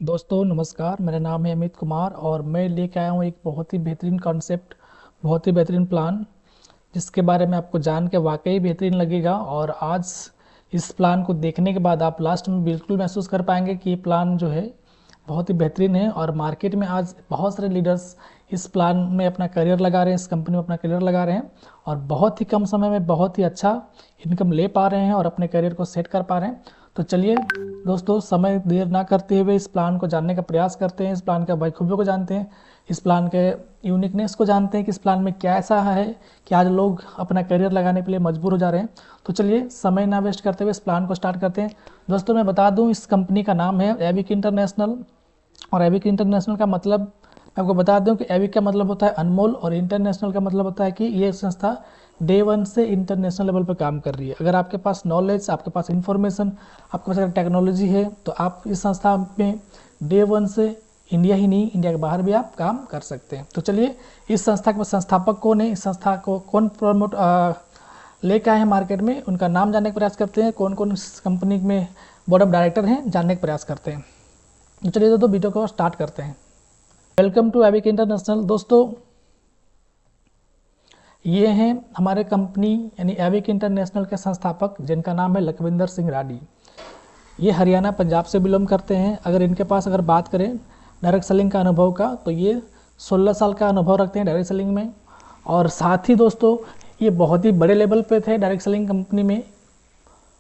दोस्तों नमस्कार, मेरा नाम है अमित कुमार और मैं लेके आया हूँ एक बहुत ही बेहतरीन कॉन्सेप्ट, बहुत ही बेहतरीन प्लान, जिसके बारे में आपको जान के वाकई बेहतरीन लगेगा। और आज इस प्लान को देखने के बाद आप लास्ट में बिल्कुल महसूस कर पाएंगे कि ये प्लान जो है बहुत ही बेहतरीन है। और मार्केट में आज बहुत सारे लीडर्स इस प्लान में अपना करियर लगा रहे हैं, इस कंपनी में अपना करियर लगा रहे हैं और बहुत ही कम समय में बहुत ही अच्छा इनकम ले पा रहे हैं और अपने करियर को सेट कर पा रहे हैं। तो चलिए दोस्तों, समय देर ना करते हुए इस प्लान को जानने का प्रयास करते हैं, इस प्लान के खूबियों को जानते हैं, इस प्लान के यूनिकनेस को जानते हैं कि इस प्लान में क्या ऐसा है कि आज लोग अपना करियर लगाने के लिए मजबूर हो जा रहे हैं। तो चलिए समय ना वेस्ट करते हुए इस प्लान को स्टार्ट करते हैं। दोस्तों मैं बता दूं, इस कंपनी का नाम है एविक इंटरनेशनल। और एविक इंटरनेशनल का मतलब मैं आपको बता दूं कि एविक का मतलब होता है अनमोल और इंटरनेशनल का मतलब होता है कि ये संस्था डे वन से इंटरनेशनल लेवल पर काम कर रही है। अगर आपके पास नॉलेज, आपके पास इंफॉर्मेशन, आपके पास अगर टेक्नोलॉजी है तो आप इस संस्था में डे वन से इंडिया ही नहीं, इंडिया के बाहर भी आप काम कर सकते हैं। तो चलिए, इस संस्था के संस्थापक कौन है, इस संस्था को कौन प्रमोट लेके आए हैं मार्केट में, उनका नाम जानने का प्रयास करते हैं। कौन कौन इस कंपनी में बोर्ड ऑफ डायरेक्टर हैं जानने का प्रयास करते हैं। तो चलिए दोस्तों, वीडियो को स्टार्ट करते हैं। Welcome to Avik International. दोस्तों ये हैं हमारे कंपनी यानी एविक इंटरनेशनल के संस्थापक, जिनका नाम है लखविंदर सिंह राठी। ये हरियाणा पंजाब से बिलोंग करते हैं। अगर इनके पास अगर बात करें डायरेक्ट सेलिंग का अनुभव का, तो ये 16 साल का अनुभव रखते हैं डायरेक्ट सेलिंग में। और साथ ही दोस्तों ये बहुत ही बड़े लेवल पे थे डायरेक्ट सेलिंग कंपनी में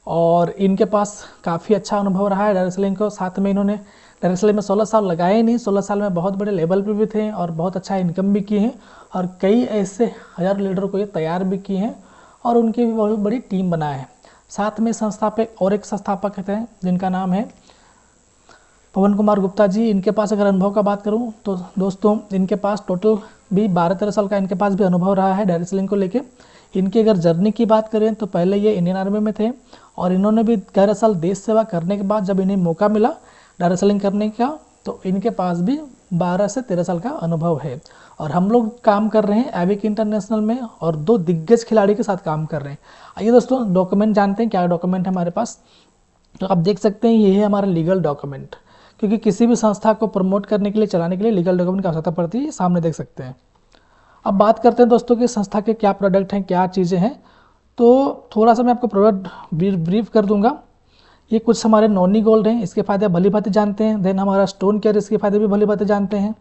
और इनके पास काफ़ी अच्छा अनुभव रहा है डायरेक्ट सेलिंग को। साथ में इन्होंने डायरेक्ट सेलिंग में 16 साल लगाए नहीं, 16 साल में बहुत बड़े लेवल पे भी थे और बहुत अच्छा इनकम भी किए हैं और कई ऐसे हज़ार लीडर को ये तैयार भी किए हैं और उनकी भी बहुत बड़ी टीम बनाए हैं। साथ में संस्थापक और एक संस्थापक थे जिनका नाम है पवन कुमार गुप्ता जी। इनके पास अगर अनुभव का बात करूं तो दोस्तों इनके पास टोटल भी 12-13 साल का इनके पास भी अनुभव रहा है डायरेक्ट सेलिंग को लेके। इनकी अगर जर्नी की बात करें तो पहले ये इंडियन आर्मी में थे और इन्होंने भी 11 साल देश सेवा करने के बाद जब इन्हें मौका मिला डायरेक्ट सेलिंग करने का, तो इनके पास भी 12 से 13 साल का अनुभव है। और हम लोग काम कर रहे हैं एविक इंटरनेशनल में और 2 दिग्गज खिलाड़ी के साथ काम कर रहे हैं। आइए दोस्तों डॉक्यूमेंट जानते हैं, क्या डॉक्यूमेंट है हमारे पास। तो आप देख सकते हैं ये है हमारा लीगल डॉक्यूमेंट, क्योंकि किसी भी संस्था को प्रमोट करने के लिए, चलाने के लिए लीगल डॉक्यूमेंट की आवश्यकता पड़ती है। सामने देख सकते हैं। अब बात करते हैं दोस्तों कि संस्था के क्या प्रोडक्ट हैं, क्या चीज़ें हैं। तो थोड़ा सा मैं आपको प्रोडक्ट ब्रीफ कर दूंगा। ये कुछ हमारे नॉनी गोल्ड हैं, इसके फायदे भली भांति जानते हैं। देन हमारा स्टोन केयर, इसके फायदे भी भली भांति जानते हैं।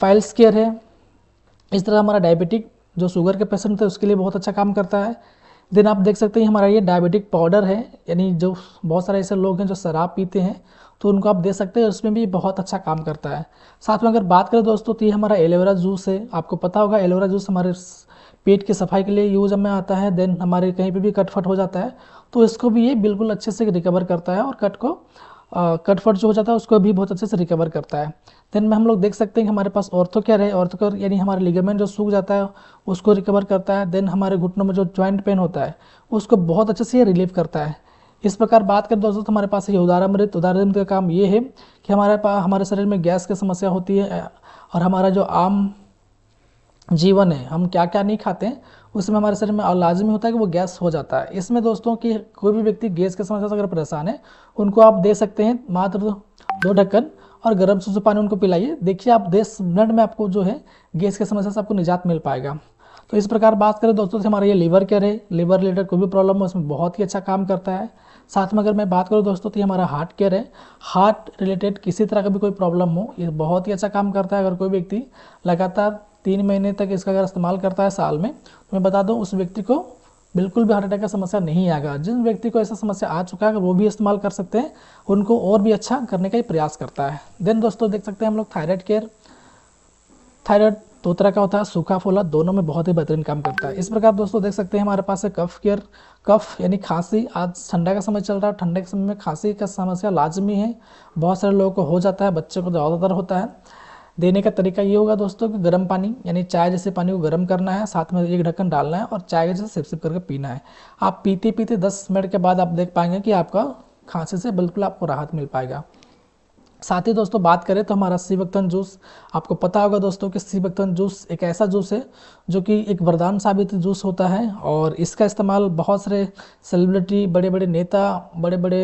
फाइल्स केयर है। इस तरह हमारा डायबिटिक, जो शुगर के पेशेंट थे उसके लिए बहुत अच्छा काम करता है। देन आप देख सकते हैं हमारा ये डायबिटिक पाउडर है, यानी जो बहुत सारे ऐसे लोग हैं जो शराब पीते हैं तो उनको आप दे सकते हैं, उसमें भी बहुत अच्छा काम करता है। साथ में अगर बात करें दोस्तों तो ये हमारा एलोवेरा जूस है। आपको पता होगा एलोवेरा जूस हमारे पेट की सफाई के लिए यूज में आता है। देन हमारे कहीं पे भी कटफट हो जाता है तो इसको भी ये बिल्कुल अच्छे से रिकवर करता है और कटफट जो हो जाता है उसको भी बहुत अच्छे से रिकवर करता है। देन में हम लोग देख सकते हैं कि हमारे पास ऑर्थो केयर है। ऑर्थो केयर यानी हमारे लिगामेंट जो सूख जाता है उसको रिकवर करता है। देन हमारे घुटनों में जो जॉइंट पेन होता है उसको बहुत अच्छे से ये रिलीव करता है। इस प्रकार बात करें दोस्तों तो हमारे पास ये उदारामृत। उदारामृत का काम ये है कि हमारे शरीर में गैस की समस्या होती है और हमारा जो आम जीवन है, हम क्या क्या नहीं खाते हैं उसमें हमारे शरीर में लाजमी होता है कि वो गैस हो जाता है। इसमें दोस्तों कि कोई भी व्यक्ति गैस की समस्या से अगर परेशान है उनको आप दे सकते हैं मात्र 2 ढक्कन और गर्म सुसु पानी उनको पिलाइए। देखिए आप 10 मिनट में आपको जो है गैस की समस्या से आपको निजात मिल पाएगा। तो इस प्रकार बात करें दोस्तों से हमारा ये लीवर केयर है। लीवर रिलेटेड कोई भी प्रॉब्लम हो उसमें बहुत ही अच्छा काम करता है। साथ में अगर मैं बात करूँ दोस्तों तो ये हमारा हार्ट केयर है। हार्ट रिलेटेड किसी तरह का भी कोई प्रॉब्लम हो ये बहुत ही अच्छा काम करता है। अगर कोई व्यक्ति लगातार 3 महीने तक इसका अगर इस्तेमाल करता है साल में, तो मैं बता दूं उस व्यक्ति को बिल्कुल भी हार्ट अटैक का समस्या नहीं आएगा। जिन व्यक्ति को ऐसा समस्या आ चुका है अगर वो भी इस्तेमाल कर सकते हैं, उनको और भी अच्छा करने का ही प्रयास करता है। देन दोस्तों देख सकते हैं हम लोग थायराइड केयर। थायराइड 2 तरह का होता है, सूखा फूला, दोनों में बहुत ही बेहतरीन काम करता है। इस प्रकार दोस्तों देख सकते हैं हमारे पास है कफ केयर। कफ यानी खांसी, आज ठंडा का समय चल रहा है, ठंडे के समय में खांसी का समस्या लाजमी है, बहुत सारे लोगों को हो जाता है, बच्चों को ज़्यादातर होता है। देने का तरीका ये होगा दोस्तों कि गर्म पानी यानी चाय जैसे पानी को गर्म करना है, साथ में 1 ढक्कन डालना है और चाय के जैसे सिप सिप करके पीना है। आप पीते पीते 10 मिनट के बाद आप देख पाएंगे कि आपका खांसी से बिल्कुल आपको राहत मिल पाएगा। साथ ही दोस्तों बात करें तो हमारा सीबकतन जूस, आपको पता होगा दोस्तों कि सीबकतन जूस एक ऐसा जूस है जो कि एक वरदान साबित जूस होता है और इसका इस्तेमाल बहुत सारे सेलिब्रिटी, बड़े बड़े नेता, बड़े बड़े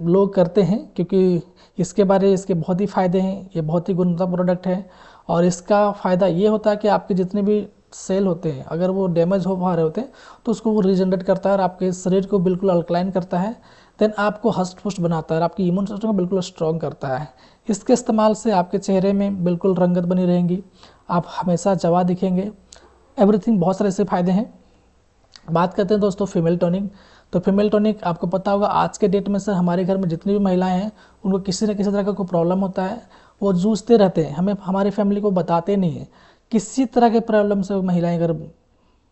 लोग करते हैं, क्योंकि इसके बहुत ही फ़ायदे हैं। ये बहुत ही गुणवत्ता प्रोडक्ट है और इसका फ़ायदा ये होता है कि आपके जितने भी सेल होते हैं अगर वो डैमेज हो पा रहे होते हैं तो उसको वो रीजनरेट करता है और आपके शरीर को बिल्कुल अल्कलाइन करता है। देन आपको हष्ट पुष्ट बनाता है और आपकी इम्यून सिस्टम को बिल्कुल स्ट्रॉन्ग करता है। इसके इस्तेमाल से आपके चेहरे में बिल्कुल रंगत बनी रहेंगी, आप हमेशा जवा दिखेंगे, एवरीथिंग। बहुत सारे ऐसे फ़ायदे हैं। बात करते हैं दोस्तों फीमेल टोनिक। तो फीमेल टॉनिक आपको पता होगा आज के डेट में सर हमारे घर में जितनी भी महिलाएं हैं उनको किसी न किसी तरह का कोई प्रॉब्लम होता है, वो जूझते रहते हैं, हमें हमारी फैमिली को बताते नहीं हैं किसी तरह के प्रॉब्लम से वो महिलाएं अगर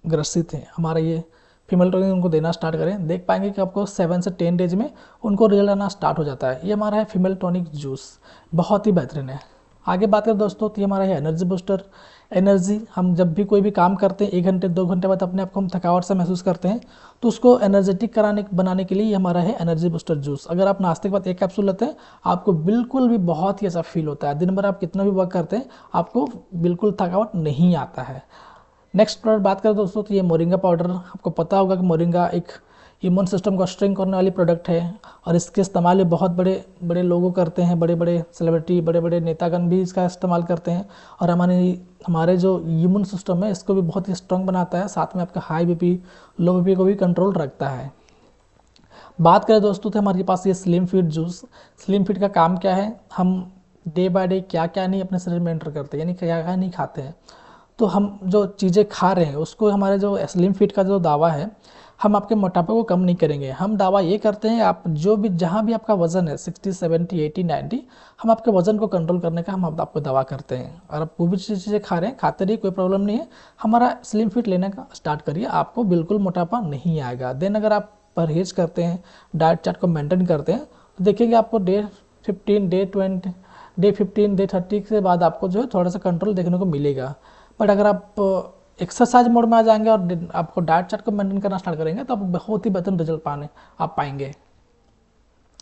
ग्रसित हैं। हमारा ये फीमेल टॉनिक उनको देना स्टार्ट करें, देख पाएंगे कि आपको 7 से 10 डेज में उनको रिजल्ट आना स्टार्ट हो जाता है। ये हमारा है फीमेल टॉनिक जूस, बहुत ही बेहतरीन है। आगे बात करें दोस्तों तो ये हमारा है एनर्जी बूस्टर। एनर्जी, हम जब भी कोई भी काम करते हैं 1 घंटे 2 घंटे बाद अपने आप को हम थकावट सा महसूस करते हैं, तो उसको एनर्जेटिक बनाने के लिए ये हमारा है एनर्जी बूस्टर जूस। अगर आप नाश्ते के बाद 1 कैप्सूल लेते हैं आपको बिल्कुल भी बहुत ही ऐसा फील होता है, दिन भर आप कितना भी वर्क करते हैं आपको बिल्कुल थकावट नहीं आता है। नेक्स्ट प्रोडक्ट बात करें दोस्तों तो ये मोरिंगा पाउडर। आपको पता होगा कि मोरिंगा एक इम्यून सिस्टम को स्ट्रेंथ करने वाली प्रोडक्ट है और इसके इस्तेमाल भी बहुत बड़े बड़े लोगों करते हैं, बड़े बड़े सेलिब्रिटी, बड़े बड़े नेतागण भी इसका इस्तेमाल करते हैं और हमारे जो इम्यून सिस्टम है इसको भी बहुत ही स्ट्रॉन्ग बनाता है, साथ में आपका हाई बीपी लो बीपी को भी कंट्रोल रखता है। बात करें दोस्तों तो हमारे पास ये slim fit juice. Slim fit का काम क्या है, हम डे बाय डे क्या क्या नहीं अपने शरीर में एंटर करते हैं, यानी क्या क्या नहीं खाते हैं, तो हम जो चीज़ें खा रहे हैं उसको हमारे जो स्लिम फिट का जो दावा है, हम आपके मोटापे को कम नहीं करेंगे। हम दावा ये करते हैं आप जो भी जहाँ भी आपका वजन है 60 70 80 90, हम आपके वजन को कंट्रोल करने का हम आपको दावा करते हैं। और आप कोई भी चीज़ें खा रहे हैं, खाते रहिए, कोई प्रॉब्लम नहीं है। हमारा स्लिम फिट लेने का स्टार्ट करिए, आपको बिल्कुल मोटापा नहीं आएगा। देन अगर आप परहेज करते हैं, डाइट चार्ट को मेंटेन करते हैं, तो देखेंगे आपको डे 15 डे 30 के बाद आपको जो है थोड़ा सा कंट्रोल देखने को मिलेगा। बट अगर आप एक्सरसाइज मोड में आ जाएंगे और आपको डाइट चार्ट को मेंटेन करना स्टार्ट करेंगे तो आप बहुत ही बेहतर रिजल्ट आप पाएंगे।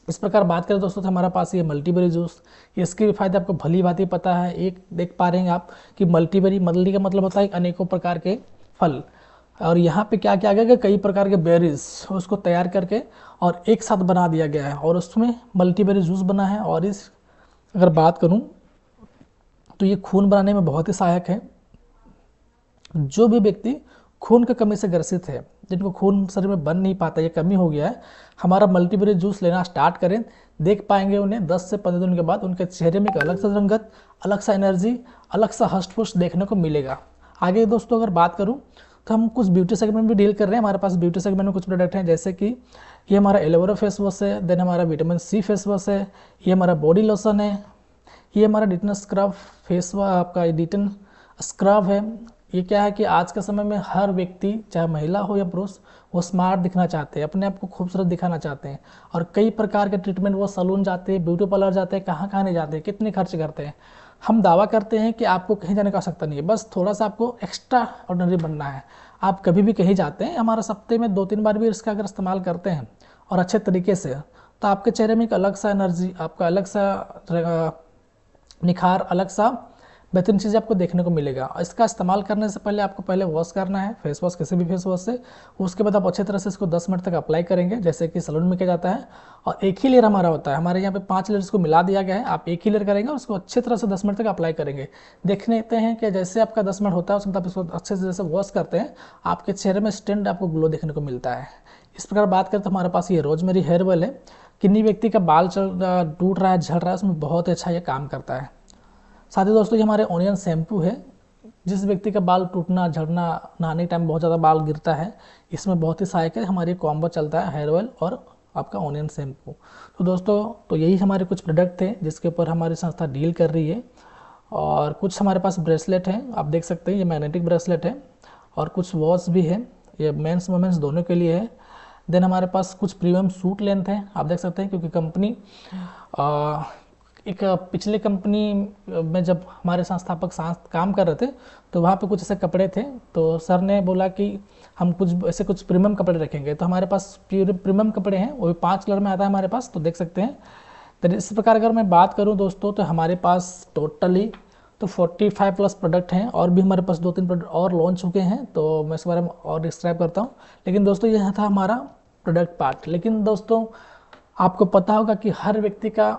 इस प्रकार बात करें दोस्तों तो हमारे पास ये मल्टीबेरी जूस, इसके भी फायदे आपको भली भांति पता है। एक देख पा रहे हैं आप कि मल्टीबेरी का मतलब होता है अनेकों प्रकार के फल, और यहाँ पे क्या किया गया कि कई प्रकार के बेरीज उसको तैयार करके और एक साथ बना दिया गया है और उसमें मल्टीबेरी जूस बना है। और इस अगर बात करूँ तो ये खून बनाने में बहुत ही सहायक है। जो भी व्यक्ति खून की कमी से ग्रसित है, जिनको खून शरीर में बन नहीं पाता, ये कमी हो गया है, हमारा मल्टीबेरी जूस लेना स्टार्ट करें, देख पाएंगे उन्हें 10 से 15 दिन के बाद उनके चेहरे में एक अलग सा रंगत, अलग सा एनर्जी, अलग सा हष्ट पुष्ट देखने को मिलेगा। आगे दोस्तों अगर बात करूं तो हम कुछ ब्यूटी सेगमेंट भी डील कर रहे हैं। हमारे पास ब्यूटी सेगमेंट में कुछ प्रोडक्ट हैं, जैसे कि ये हमारा एलोवेरा फेस वॉश है, देन हमारा विटामिन सी फेस वॉश है, ये हमारा बॉडी लोशन है, ये हमारा डिटन स्क्रब फेस आपका डिटन स्क्रब है। ये क्या है कि आज के समय में हर व्यक्ति चाहे महिला हो या पुरुष वो स्मार्ट दिखना चाहते हैं, अपने आप को खूबसूरत दिखाना चाहते हैं और कई प्रकार के ट्रीटमेंट वो सैलून जाते हैं, ब्यूटी पार्लर जाते हैं, कहाँ कहाँ नहीं जाते हैं, कितने खर्च करते हैं। हम दावा करते हैं कि आपको कहीं जाने का आवश्यकता नहीं है, बस थोड़ा सा आपको एक्स्ट्रा ऑर्डिनरी बनना है। आप कभी भी कहीं जाते हैं, हमारे सप्ते में 2-3 बार भी इसका अगर इस्तेमाल करते हैं और अच्छे तरीके से, तो आपके चेहरे में एक अलग सा एनर्जी, आपका अलग सा निखार, अलग सा बेहतरीन चीज़ आपको देखने को मिलेगा। इसका इस्तेमाल करने से पहले आपको पहले वॉश करना है, फेस वॉश किसी भी फेस वॉश से। उसके बाद आप अच्छे तरह से इसको 10 मिनट तक अप्लाई करेंगे, जैसे कि सैलून में किया जाता है। और एक ही लेयर हमारा होता है, हमारे यहाँ पे 5 लेयर इसको मिला दिया गया है। आप एक ही लेयर करेंगे और उसको अच्छे तरह से 10 मिनट तक अप्लाई करेंगे। देखते हैं कि जैसे आपका 10 मिनट होता है उसके बाद आप इसको अच्छे से जैसे वॉश करते हैं, आपके चेहरे में इंस्टेंट आपको ग्लो देखने को मिलता है। इस प्रकार बात करें तो हमारे पास ये रोजमेरी हेयर ऑयल है। किन्हीं व्यक्ति का बाल टूट रहा है, झड़ रहा है, उसमें बहुत अच्छा ये काम करता है। साथ ही दोस्तों ये हमारे ऑनियन शैम्पू है, जिस व्यक्ति का बाल टूटना, झड़ना, नहाने टाइम बहुत ज़्यादा बाल गिरता है, इसमें बहुत ही सहायक है। हमारी कॉम्बो चलता है हेयर ऑयल और आपका ऑनियन शैम्पू। तो दोस्तों तो यही हमारे कुछ प्रोडक्ट थे जिसके ऊपर हमारी संस्था डील कर रही है। और कुछ हमारे पास ब्रेसलेट हैं, आप देख सकते हैं ये मैग्नेटिक ब्रेसलेट है, और कुछ वॉच भी है, ये मेंस वुमेंस दोनों के लिए है। देन हमारे पास कुछ प्रीमियम सूट लेंथ है, आप देख सकते हैं, क्योंकि कंपनी एक पिछले कंपनी में जब हमारे संस्थापक काम कर रहे थे तो वहाँ पे कुछ ऐसे कपड़े थे, तो सर ने बोला कि हम कुछ प्रीमियम कपड़े रखेंगे। तो हमारे पास प्रीमियम कपड़े हैं, वो भी 5 कलर में आता है हमारे पास, तो देख सकते हैं। तो इस प्रकार अगर मैं बात करूँ दोस्तों तो हमारे पास टोटली तो 45 प्लस प्रोडक्ट हैं, और भी हमारे पास 2-3 प्रोडक्ट और लॉन्च हो गए हैं, तो मैं इस बारे में और डिस्क्राइब करता हूँ। लेकिन दोस्तों यह था हमारा प्रोडक्ट पार्ट। लेकिन दोस्तों आपको पता होगा कि हर व्यक्ति का,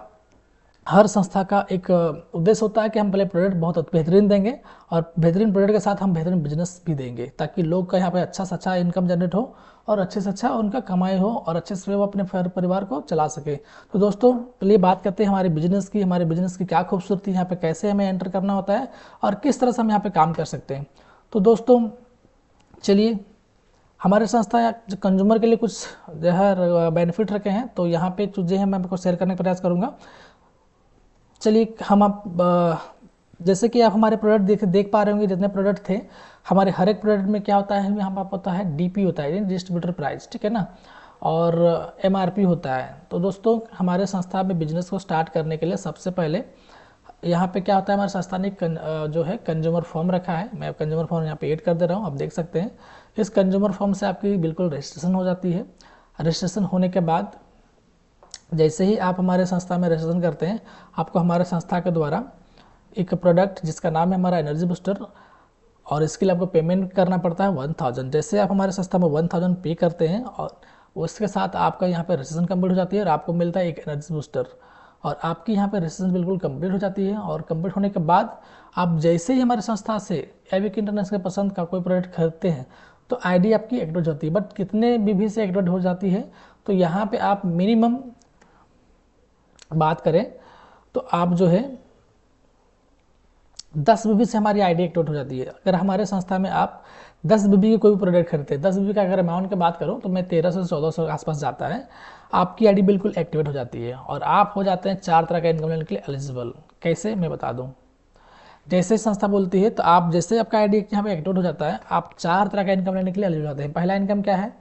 हर संस्था का एक उद्देश्य होता है कि हम पहले प्रोडक्ट बहुत बेहतरीन देंगे और बेहतरीन प्रोडक्ट के साथ हम बेहतरीन बिजनेस भी देंगे, ताकि लोग का यहाँ पे अच्छा से अच्छा इनकम जनरेट हो और अच्छे से अच्छा उनका कमाई हो और अच्छे से वो अपने परिवार को चला सके। तो दोस्तों चलिए बात करते हैं हमारे बिजनेस की, हमारे बिजनेस की क्या खूबसूरती है, यहाँ पे कैसे हमें एंटर करना होता है और किस तरह से हम यहाँ पे काम कर सकते हैं। तो दोस्तों चलिए, हमारे संस्था जो कंज्यूमर के लिए कुछ जो है बेनिफिट रखे हैं, तो यहाँ पे चीज़ें हैं मैं आपको शेयर करने का प्रयास करूँगा। चलिए हम आप जैसे कि आप हमारे प्रोडक्ट देख पा रहे होंगे, जितने प्रोडक्ट थे हमारे, हर एक प्रोडक्ट में क्या होता है, यहाँ पर होता है डीपी होता है, डिस्ट्रीब्यूटर प्राइस, ठीक है ना, और एमआरपी होता है। तो दोस्तों हमारे संस्था में बिजनेस को स्टार्ट करने के लिए सबसे पहले यहाँ पे क्या होता है, हमारे संस्था ने जो है कंज्यूमर फॉर्म रखा है। मैं कंज्यूमर फॉर्म यहाँ पे ऐड कर दे रहा हूँ, आप देख सकते हैं। इस कंज्यूमर फॉर्म से आपकी बिल्कुल रजिस्ट्रेशन हो जाती है। रजिस्ट्रेशन होने के बाद जैसे ही आप हमारे संस्था में रजिस्ट्रेशन करते हैं, आपको हमारे संस्था के द्वारा एक प्रोडक्ट जिसका नाम है हमारा एनर्जी बूस्टर, और इसके लिए आपको पेमेंट करना पड़ता है 1000। जैसे आप हमारे संस्था में 1000 पे करते हैं और उसके साथ आपका यहाँ पे रजिस्ट्रेशन कंप्लीट हो जाती है और आपको मिलता है एक एनर्जी बूस्टर, और आपकी यहाँ पे रजिस्ट्रेशन बिल्कुल कंप्लीट हो जाती है। और कंप्लीट होने के बाद आप जैसे ही हमारे संस्था से एविक इंटरनेशनल के पसंद का कोई प्रोडक्ट खरीदते हैं तो आईडी आपकी एक्टिवेट होती है। बट कितने बीबी से एक्टिवेट हो जाती है, तो यहाँ पे आप मिनिमम बात करें तो आप जो है 10 बीबी से हमारी आईडी एक्टिवेट हो जाती है। अगर हमारे संस्था में आप 10 बीबी के कोई भी प्रोडक्ट खरीदते हैं, 10 बीबी का अगर अमाउंट की बात करूं तो मैं 1300 से 1400 के आसपास जाता है, आपकी आईडी बिल्कुल एक्टिवेट हो जाती है और आप हो जाते हैं 4 तरह का इनकम लेने के लिए एलिजिबल। कैसे, मैं बता दूं। जैसे संस्था बोलती है तो आप जैसे आपका आईडी यहाँ पे एक्टिवेट हो जाता है, आप 4 तरह का इनकम लेने के लिए एलिजिबल होते हैं। पहला इनकम क्या है,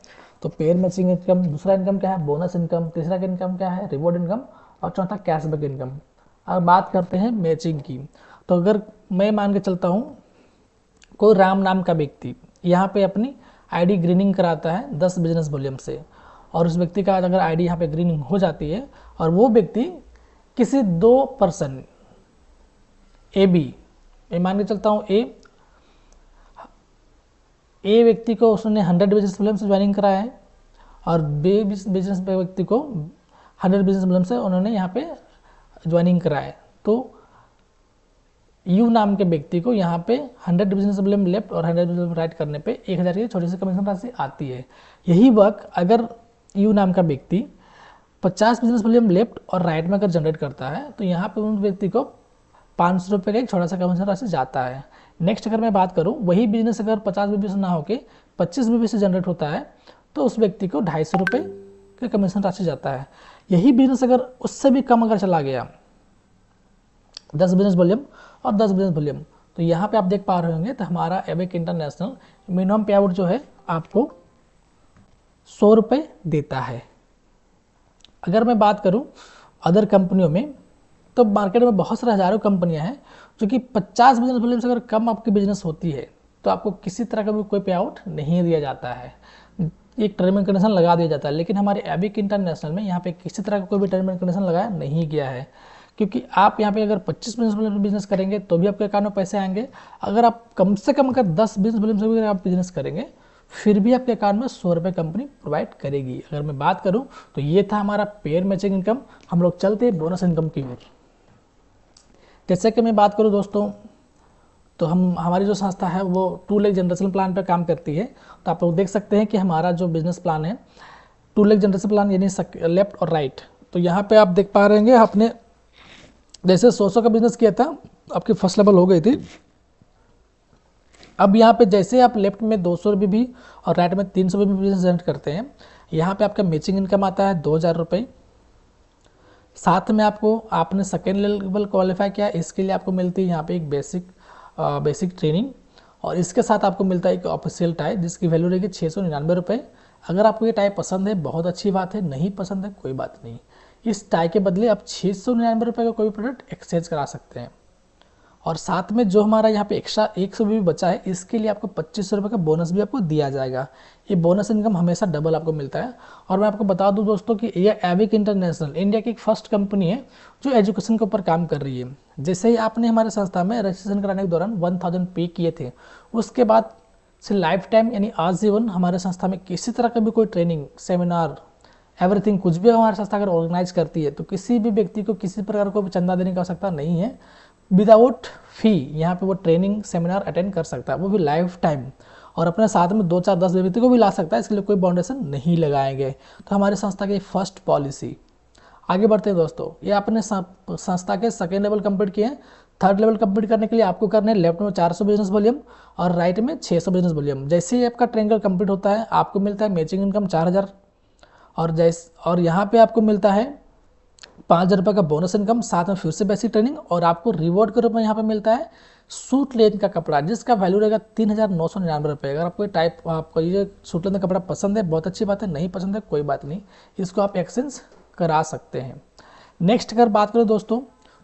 तो पेयर मैचिंग इनकम। दूसरा इनकम क्या है, बोनस इनकम। तीसरा इनकम क्या है, रिवॉर्ड इनकम। और चौथा कैशबैक इनकम। अब बात करते हैं मैचिंग की, तो अगर मैं मान के चलता हूँ कोई राम नाम का व्यक्ति यहाँ पे अपनी आईडी ग्रीनिंग कराता है 10 बिजनेस वॉल्यूम से, और उस व्यक्ति का अगर आईडी यहाँ पे ग्रीनिंग हो जाती है और वो व्यक्ति किसी 2 पर्सन ए बी, मैं मान के चलता हूँ ए व्यक्ति को उसने 100 बिजनेस वॉल्यूम से ज्वाइनिंग कराया है और बी बिजनेस व्यक्ति को 100 बिजनेस वॉल्यूम से उन्होंने यहाँ पे ज्वाइनिंग कराया है, तो यू नाम के व्यक्ति को यहाँ पे 100 बिजनेस वॉल्यूम लेफ्ट और 100 बिजनेस राइट करने पे 1000 की छोटी सी कमीशन राशि आती है। यही वर्क अगर यू नाम का व्यक्ति 50 बिजनेस वॉल्यूम लेफ्ट और राइट में अगर जनरेट करता है तो यहाँ पे उन व्यक्ति को 500 रुपये का एक छोटा सा कमीशन राशि जाता है। नेक्स्ट अगर मैं बात करूँ, वही बिजनेस अगर 50 बीबी से ना होकर 25 बीबी से जनरेट होता है तो उस व्यक्ति को 250 रुपये का कमीशन राशि जाता है। यही बिजनेस अगर उससे भी कम अगर चला गया, 10 बिजनेस वॉल्यूम और 10 बिजनेस वॉल्यूम, तो यहाँ पे आप देख पा रहे होंगे तो हमारा एविक इंटरनेशनल मिनिमम पे आउट जो है आपको 100 रुपये देता है। अगर मैं बात करूँ अदर कंपनियों में, तो मार्केट में बहुत सारे हज़ारों कंपनियां हैं जो कि 50 बिजनेस वॉल्यूम से अगर कम आपकी बिजनेस होती है तो आपको किसी तरह का भी कोई पे आउट नहीं दिया जाता है, एक टर्म एंड कंडीशन लगा दिया जाता है। लेकिन हमारे एविक इंटरनेशनल में यहाँ पे किसी तरह का कोई भी टर्म एंड कंडीशन लगाया नहीं गया है, क्योंकि आप यहाँ पे अगर 25 बिजनेस करेंगे तो भी आपके अकाउंट में पैसे आएंगे। अगर आप कम से कम अगर 10 बिजनेस वॉल्यूम से भी अगर आप बिजनेस करेंगे फिर भी आपके अकाउंट में 100 रुपये कंपनी प्रोवाइड करेगी। अगर मैं बात करूँ तो ये था हमारा पेयर मैचिंग इनकम। हम लोग चलते हैं बोनस इनकम की ओर। जैसे कि मैं बात करूँ दोस्तों, तो हमारी जो संस्था है वो 2 लाख जनरेशन प्लान पर काम करती है। तो आप लोग देख सकते हैं कि हमारा जो बिजनेस प्लान है 2 लाख जनरेशन प्लान, यानी लेफ्ट और राइट। तो यहाँ पे आप देख पा रहे हैं आपने जैसे 100 का बिजनेस किया था, आपकी फर्स्ट लेवल हो गई थी। अब यहाँ पे जैसे आप लेफ्ट में 200 बीबी और राइट में 300 बीबी बिजनेस जनरेट करते हैं, यहाँ पे आपका मैचिंग इनकम आता है 2000 रुपये। साथ में आपको आपने सेकेंड लेवल क्वालिफाई किया, इसके लिए आपको मिलती है यहाँ पे एक बेसिक ट्रेनिंग, और इसके साथ आपको मिलता है एक ऑफिशियल टाई जिसकी वैल्यू रहेगी 699 रुपये। अगर आपको ये टाई पसंद है बहुत अच्छी बात है, नहीं पसंद है कोई बात नहीं, इस टाई के बदले आप 699 रुपये का कोई भी प्रोडक्ट एक्सचेंज करा सकते हैं। और साथ में जो हमारा यहाँ पे एक्स्ट्रा 100 भी बचा है, इसके लिए आपको 2500 रुपये का बोनस भी आपको दिया जाएगा। ये बोनस इनकम हमेशा डबल आपको मिलता है। और मैं आपको बता दूं दोस्तों कि ये एविक इंटरनेशनल इंडिया की एक फर्स्ट कंपनी है जो एजुकेशन के ऊपर काम कर रही है। जैसे ही आपने हमारे संस्था में रजिस्ट्रेशन कराने के दौरान 1000 पे किए थे, उसके बाद से लाइफ टाइम यानी आजीवन हमारे संस्था में किसी तरह का भी कोई ट्रेनिंग, सेमिनार, एवरीथिंग, कुछ भी हमारी संस्था अगर ऑर्गेनाइज करती है तो किसी भी व्यक्ति को किसी प्रकार को भी चंदा देने की आवश्यकता नहीं है, विदाउट फी यहाँ पे वो ट्रेनिंग सेमिनार अटेंड कर सकता है, वो भी लाइफ टाइम, और अपने साथ में 2 4 10 व्यक्ति को भी ला सकता है, इसके लिए कोई बाउंडेशन नहीं लगाएंगे। तो हमारी संस्था की फर्स्ट पॉलिसी। आगे बढ़ते हैं दोस्तों, ये आपने संस्था के सेकेंड लेवल कंप्लीट किए हैं। थर्ड लेवल कंप्लीट करने के लिए आपको करना है लेफ्ट में 400 बिजनेस वॉल्यूम और राइट में 600 बिजनेस वॉल्यूम। जैसे ही आपका ट्रेनिंग कंप्लीट होता है आपको मिलता है मैचिंग इनकम 4000 और यहाँ पे आपको मिलता है 5000 रुपये का बोनस इनकम, साथ में फिर से बेसिक ट्रेनिंग, और आपको रिवॉर्ड के रूप में यहाँ पे मिलता है सूट लेन का कपड़ा, जिसका वैल्यू रहेगा 3999 रुपये। अगर आपको आपको ये सूट लेन का कपड़ा पसंद है बहुत अच्छी बात है, नहीं पसंद है कोई बात नहीं, इसको आप एक्सचेंज करा सकते हैं। नेक्स्ट अगर बात करें दोस्तों,